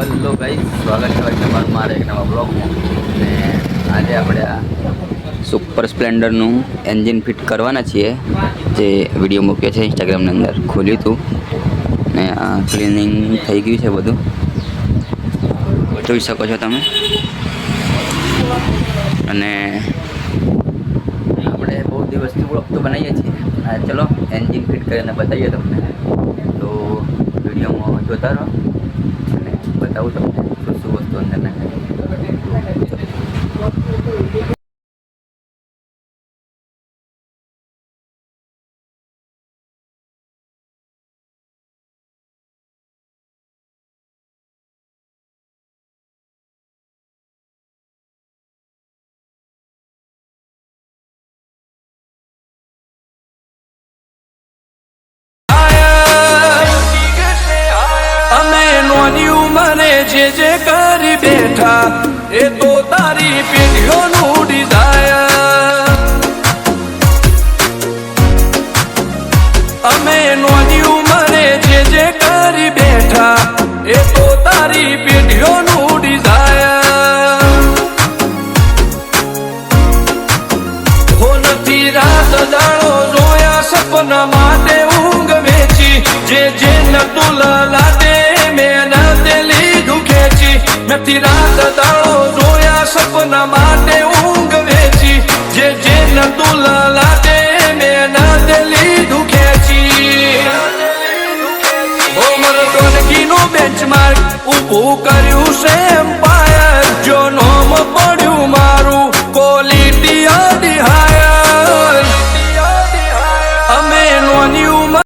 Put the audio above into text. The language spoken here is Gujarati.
હેલો ગાઈસ, સ્વાગત છે તમારું મારા એક નવા બ્લોગમાં. ને આજે આપણે આ સુપર સ્પ્લેન્ડરનું એન્જિન ફિટ કરવાના છીએ, જે વિડીયો મૂક્યો છે ઇન્સ્ટાગ્રામની અંદર. ખોલ્યું હતું ને આ ક્લિનિંગ થઈ ગયું છે બધું, જોઈ શકો છો તમે. અને આપણે બહુ દિવસથી બ્લોગ તો બનાવીએ છીએ. ચલો એન્જિન ફિટ કરીને બતાવીએ તમને, તો વિડીયોમાં જોતા રહો અને બતાવું તમને શું શું વસ્તુ અંદર નાખે. જે કરી બેઠા એ તો તારી પેઢીઓનું ડિઝાયર. અમે નોની ઉંમરે જે કરી બેઠા એ તો તારી પેઢીઓનું ડિઝાયર. હો નથી રાત દાડો જોયા સપના માટે ઊંઘ વેચી, જે નતું લાટે મેં લીધું ખેંચી. નથી રાત દાડો જોયા સપના માટે ઊંઘ વેચી, જે નતું લાટે મેં લીધું ખેંચી. મરદોનગીનું બેન્ચમાર્ક ઊભું કર્યું છે એમ્પાયર, જો નોમ પડ્યું માર